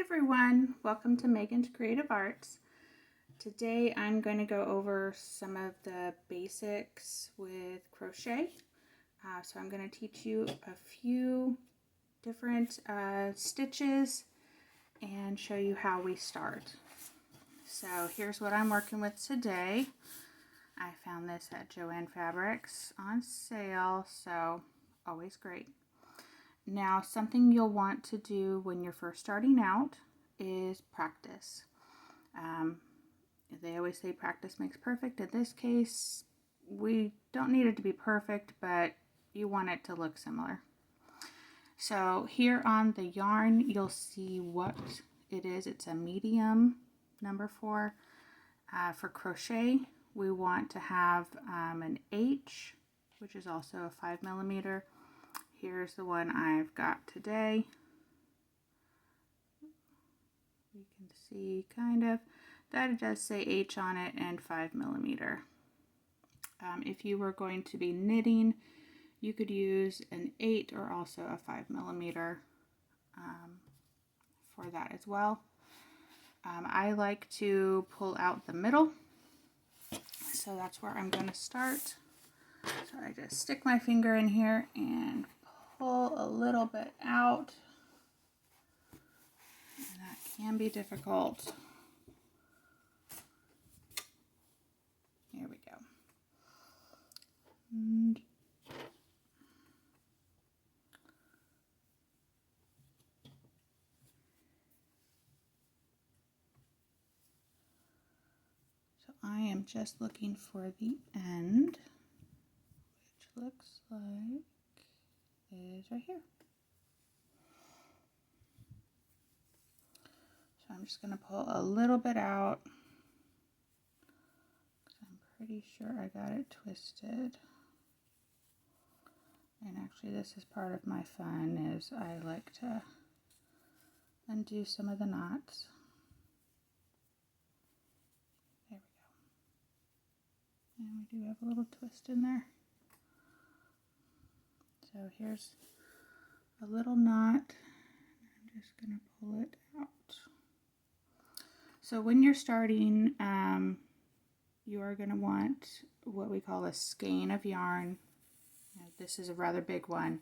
everyone, welcome to Megan's Creative Arts. Today I'm going to go over some of the basics with crochet. So I'm going to teach you a few different stitches and show you how we start. So here's what I'm working with today. I found this at Joann Fabrics on sale, so always great. Now, something you'll want to do when you're first starting out is practice. They always say practice makes perfect. In this case, we don't need it to be perfect, but you want it to look similar. So here on the yarn, you'll see what it is. It's a medium number 4. For crochet, we want to have an H, which is also a 5mm. Here's the one I've got today. You can see kind of that it does say H on it and 5mm. If you were going to be knitting, you could use an 8 or also a 5mm for that as well. I like to pull out the middle, so that's where I'm going to start. So I just stick my finger in here and pull a little bit out, and that can be difficult. Here we go. And so I am just looking for the end, which looks like is right here. So I'm just going to pull a little bit out, because I'm pretty sure I got it twisted. And actually this is part of my fun, is I like to undo some of the knots. There we go. And we do have a little twist in there. So here's a little knot. I'm just going to pull it out. So when you're starting, you are going to want what we call a skein of yarn. This is a rather big one,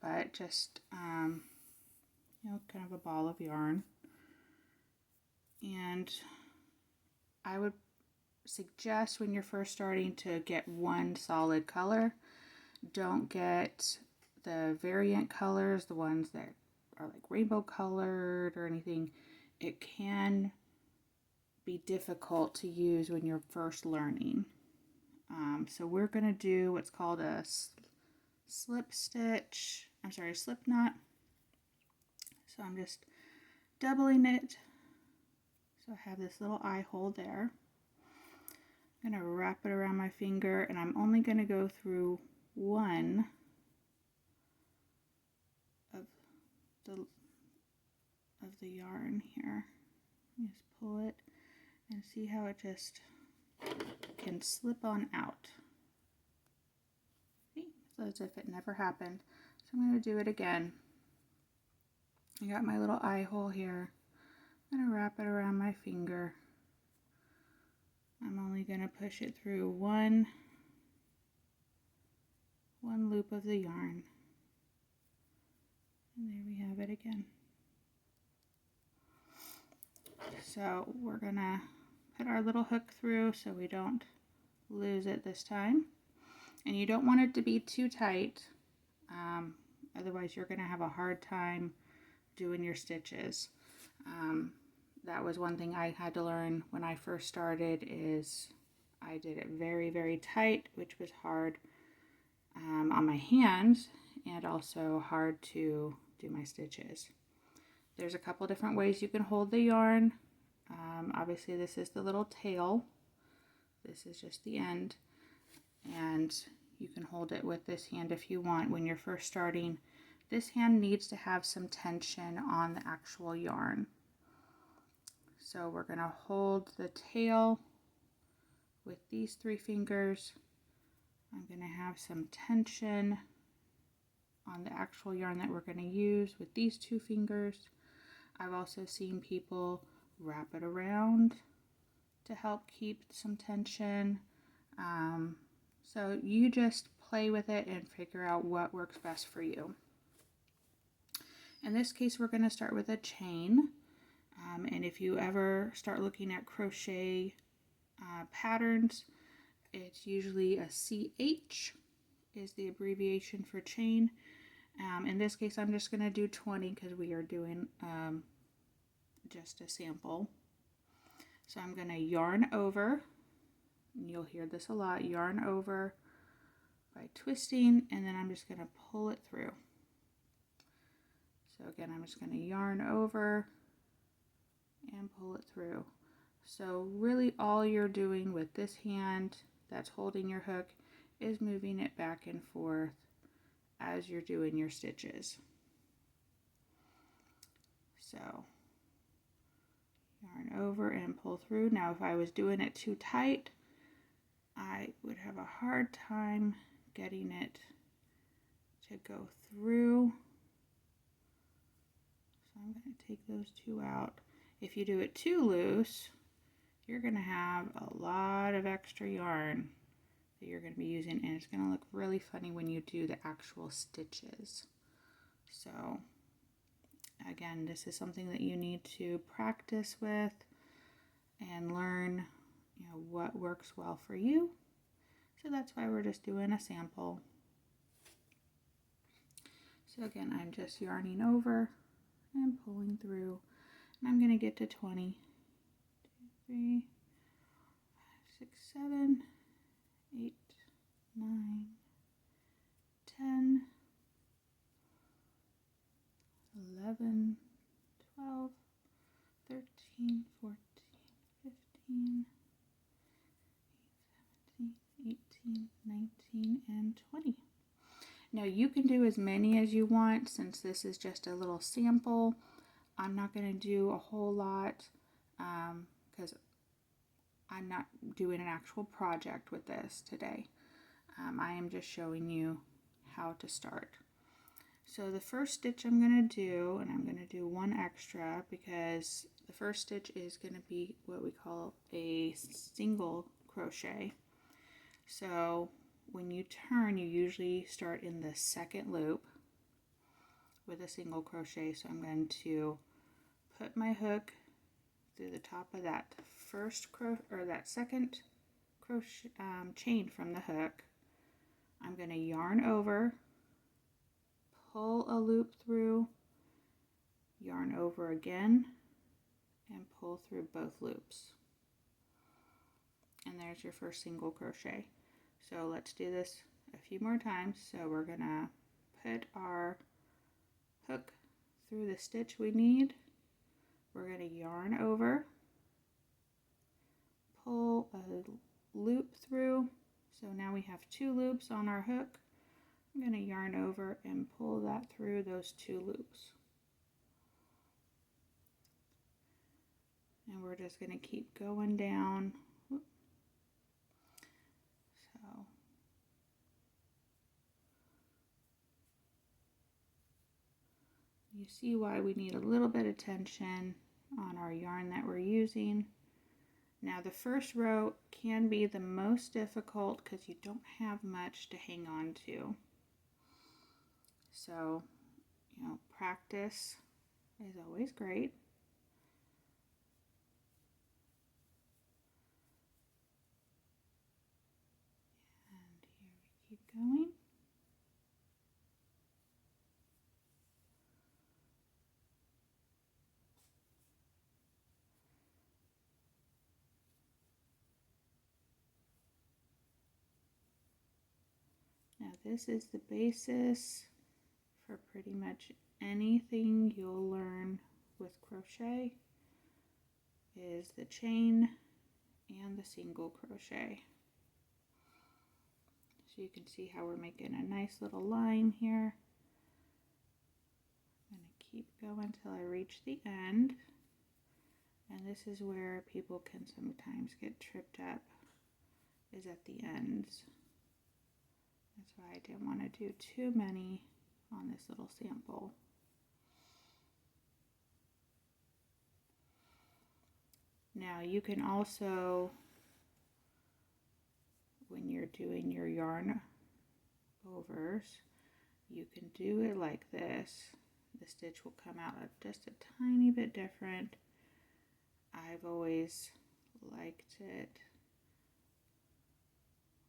but just, kind of a ball of yarn. And I would suggest when you're first starting to get one solid color. Don't get the variant colors, the ones that are like rainbow colored or anything. It can be difficult to use when you're first learning. So we're going to do what's called a slip knot. So I'm just doubling it. So I have this little eye hole there. I'm going to wrap it around my finger, and I'm only going to go through one of the yarn here. Just pull it and see how it just can slip on out. See? So as if it never happened. So I'm going to do it again. I got my little eye hole here. I'm going to wrap it around my finger. I'm only going to push it through one loop of the yarn. And there we have it again. So we're going to put our little hook through so we don't lose it this time. And you don't want it to be too tight, otherwise you're going to have a hard time doing your stitches. That was one thing I had to learn when I first started, is I did it very, very tight, which was hard on my hands and also hard to do my stitches. There's a couple different ways you can hold the yarn. Obviously this is the little tail. This is just the end. And you can hold it with this hand if you want when you're first starting. This hand needs to have some tension on the actual yarn. So we're going to hold the tail with these 3 fingers. I'm going to have some tension on the actual yarn that we're going to use with these 2 fingers. I've also seen people wrap it around to help keep some tension. So you just play with it and figure out what works best for you. In this case, we're going to start with a chain. And if you ever start looking at crochet patterns, it's usually a CH is the abbreviation for chain. In this case, I'm just going to do 20 because we are doing just a sample. So I'm going to yarn over, and you'll hear this a lot, yarn over by twisting, and then I'm just going to pull it through. So again, I'm just going to yarn over and pull it through. So really all you're doing with this hand that's holding your hook is moving it back and forth as you're doing your stitches. So yarn over and pull through. Now if I was doing it too tight, I would have a hard time getting it to go through. So I'm going to take those two out. If you do it too loose, you're going to have a lot of extra yarn that you're going to be using, and it's going to look really funny when you do the actual stitches. So again, this is something that you need to practice with and learn, what works well for you. So that's why we're just doing a sample. So again, I'm just yarning over and pulling through, and I'm going to get to 20. 2, 3, 5, 6, 7, 8, 9, 10, 11, 12, 13, 14, 15, 17, 18, 19, and 20. Now you can do as many as you want. Since this is just a little sample, I'm not going to do a whole lot because I'm not doing an actual project with this today. I am just showing you how to start. So the first stitch I'm going to do, and I'm going to do one extra because the first stitch is going to be what we call a single crochet. So when you turn, you usually start in the second loop with a single crochet. So I'm going to put my hook through the top of that that second crochet chain from the hook. I'm going to yarn over, pull a loop through, yarn over again, and pull through both loops. And there's your first single crochet. So let's do this a few more times. So we're going to put our hook through the stitch we need. We're going to yarn over, pull a loop through. So now we have 2 loops on our hook. I'm going to yarn over and pull that through those 2 loops. And we're just going to keep going down. So you see why we need a little bit of tension on our yarn that we're using. Now the first row can be the most difficult because you don't have much to hang on to. So, practice is always great. And here we keep going. Now this is the basis for pretty much anything you'll learn with crochet, is the chain and the single crochet. So you can see how we're making a nice little line here. I'm going to keep going until I reach the end. And this is where people can sometimes get tripped up, is at the ends. That's why I didn't want to do too many on this little sample. Now you can also, when you're doing your yarn overs, you can do it like this. The stitch will come out just a tiny bit different. I've always liked it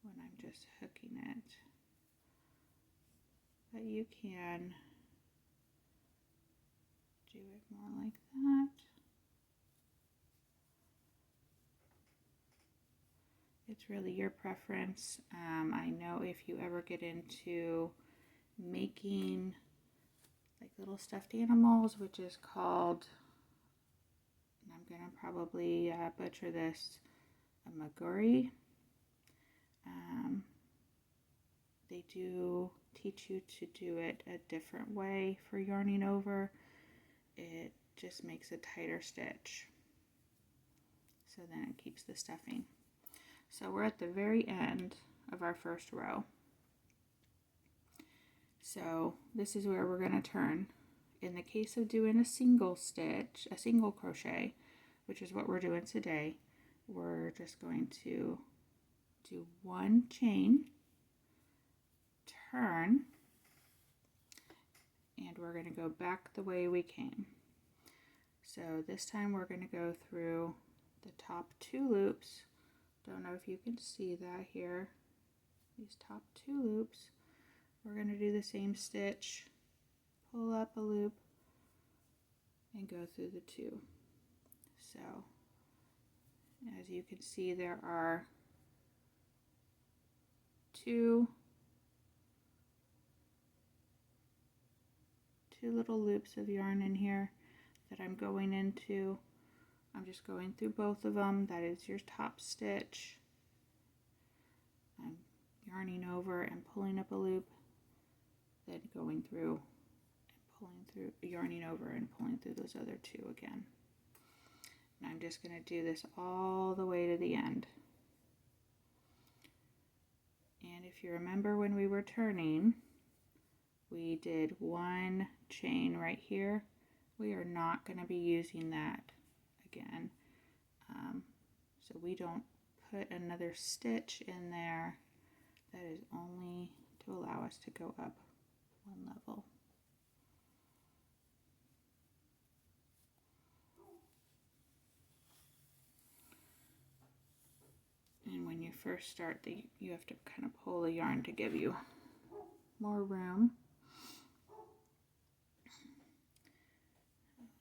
when I'm just hooking it, but you can do it more like that. It's really your preference. I know if you ever get into making like little stuffed animals, which is called, and I'm gonna probably butcher this, a maguri. They do teach you to do it a different way for yarning over. It just makes a tighter stitch, so then it keeps the stuffing. So we're at the very end of our first row. So this is where we're going to turn. In the case of doing a single stitch, a single crochet, which is what we're doing today, we're just going to do one chain, turn, and we're going to go back the way we came. So this time we're going to go through the top 2 loops. Don't know if you can see that here. These top 2 loops. We're going to do the same stitch, pull up a loop, and go through the 2. So as you can see, there are 2 little loops of yarn in here that I'm going into. I'm just going through both of them. That is your top stitch. I'm yarning over and pulling up a loop, then going through and pulling through, yarning over and pulling through those other 2 again. And I'm just going to do this all the way to the end. And if you remember when we were turning, we did 1 chain right here. We are not going to be using that again. So we don't put another stitch in there. That is only to allow us to go up 1 level. And when you first start, you have to kind of pull the yarn to give you more room.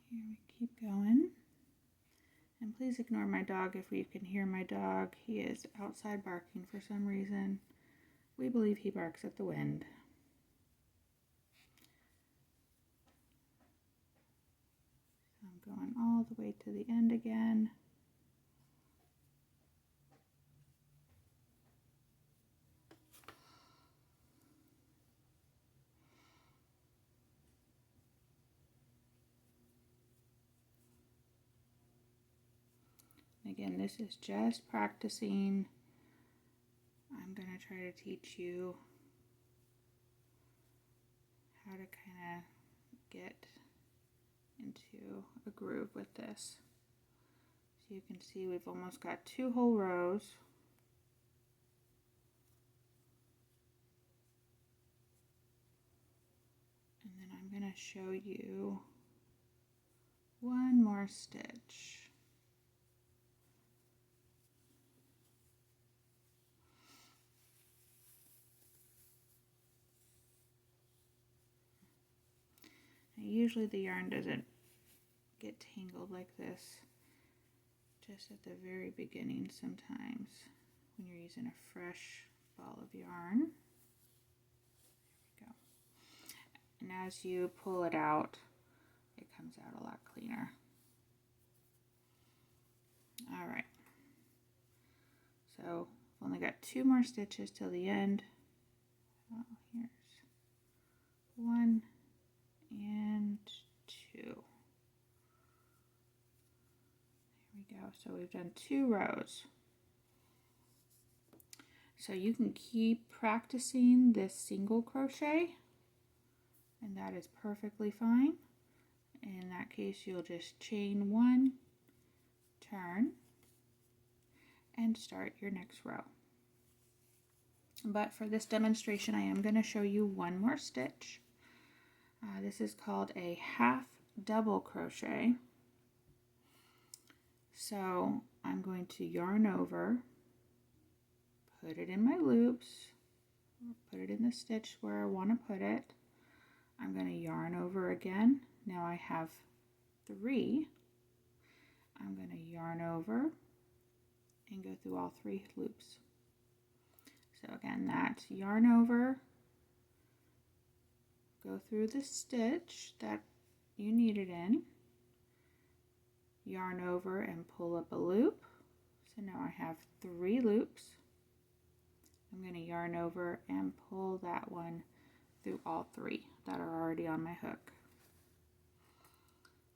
Here we keep going. And please ignore my dog if you can hear my dog. He is outside barking for some reason. We believe he barks at the wind. So I'm going all the way to the end again. Again, this is just practicing. I'm going to try to teach you how to kind of get into a groove with this. So you can see we've almost got 2 whole rows. And then I'm going to show you 1 more stitch. Usually the yarn doesn't get tangled like this, just at the very beginning sometimes when you're using a fresh ball of yarn. There we go. And as you pull it out, it comes out a lot cleaner. All right. So I've only got 2 more stitches till the end. Oh, here's 1 and 2. There we go. So we've done 2 rows. So you can keep practicing this single crochet, and that is perfectly fine. In that case, you'll just chain 1, turn, and start your next row. But for this demonstration, I am going to show you one more stitch. This is called a half double crochet. So I'm going to yarn over, put it in my loops, put it in the stitch where I want to put it. I'm going to yarn over again. Now I have 3. I'm going to yarn over and go through all 3 loops. So again, that's yarn over, go through the stitch that you need it in, yarn over and pull up a loop. So now I have 3 loops. I'm going to yarn over and pull that one through all 3 that are already on my hook.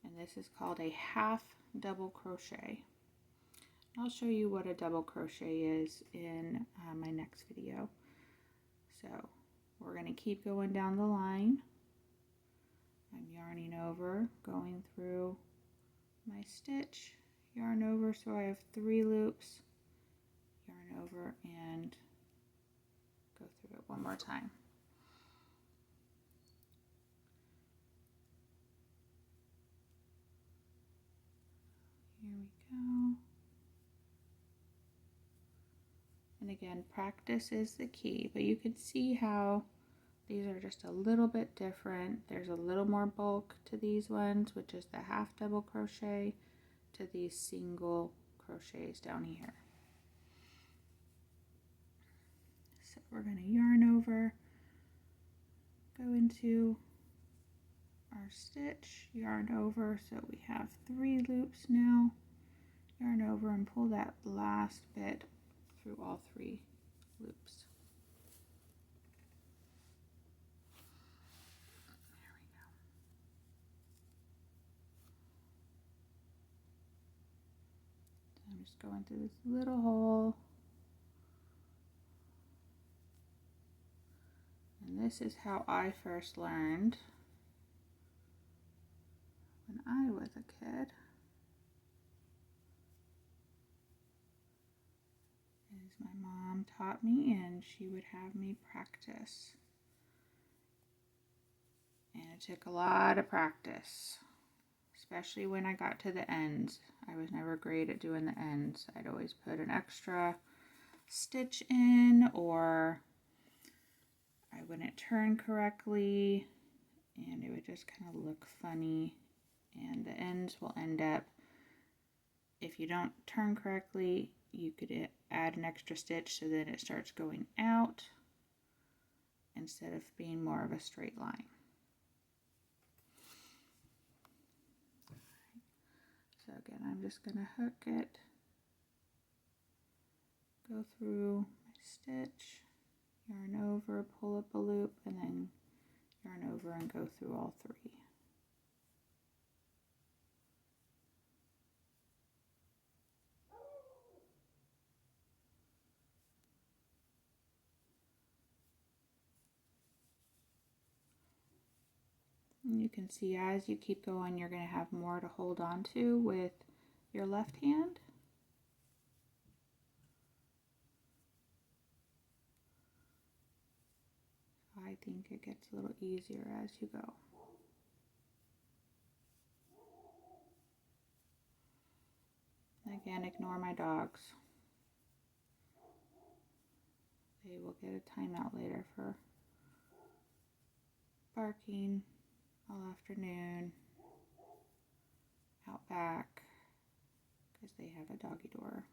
And this is called a half double crochet. I'll show you what a double crochet is in my next video. So we're going to keep going down the line. I'm yarning over, going through my stitch, yarn over, so I have 3 loops, yarn over and go through it one more time. Here we go. And again, practice is the key, but you can see how these are just a little bit different. There's a little more bulk to these ones, which is the half double crochet, to these single crochets down here. So we're going to yarn over, go into our stitch, yarn over, so we have 3 loops now, yarn over and pull that last bit through all 3 loops. There we go. So I'm just going through this little hole. And this is how I first learned when I was a kid. As my mom taught me, and she would have me practice. And it took a lot of practice, especially when I got to the ends. I was never great at doing the ends. I'd always put an extra stitch in, or I wouldn't turn correctly, and it would just kind of look funny. And the ends will end up, if you don't turn correctly, you could add an extra stitch so that it starts going out instead of being more of a straight line. So again, I'm just going to hook it, go through my stitch, yarn over, pull up a loop, and then yarn over and go through all 3. And you can see as you keep going, you're going to have more to hold on to with your left hand. I think it gets a little easier as you go. Again, ignore my dogs. They will get a timeout later for barking all afternoon out back because they have a doggy door.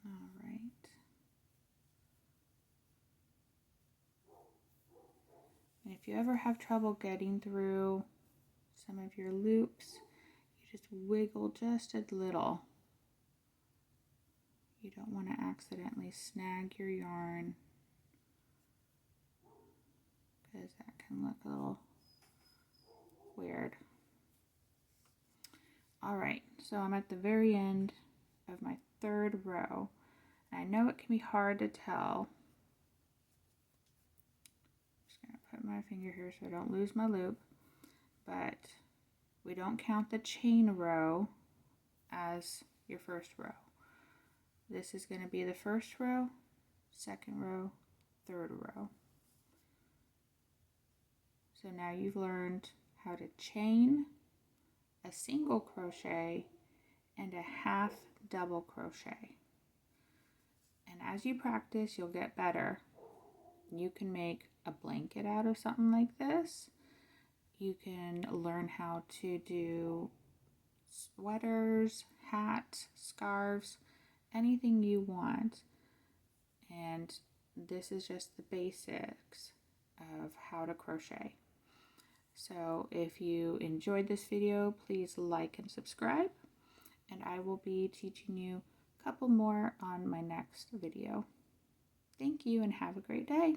All right. And if you ever have trouble getting through some of your loops, you just wiggle just a little. You don't want to accidentally snag your yarn, because that can look a little weird. Alright, so I'm at the very end of my 3rd row. And I know it can be hard to tell. I'm just going to put my finger here so I don't lose my loop. But we don't count the chain row as your first row. This is going to be the first row, second row, third row. So now you've learned how to chain, a single crochet, and a half double crochet. And as you practice, you'll get better. You can make a blanket out of something like this. You can learn how to do sweaters, hats, scarves, anything you want. And this is just the basics of how to crochet. So if you enjoyed this video, please like and subscribe, and I will be teaching you a couple more on my next video. Thank you and have a great day.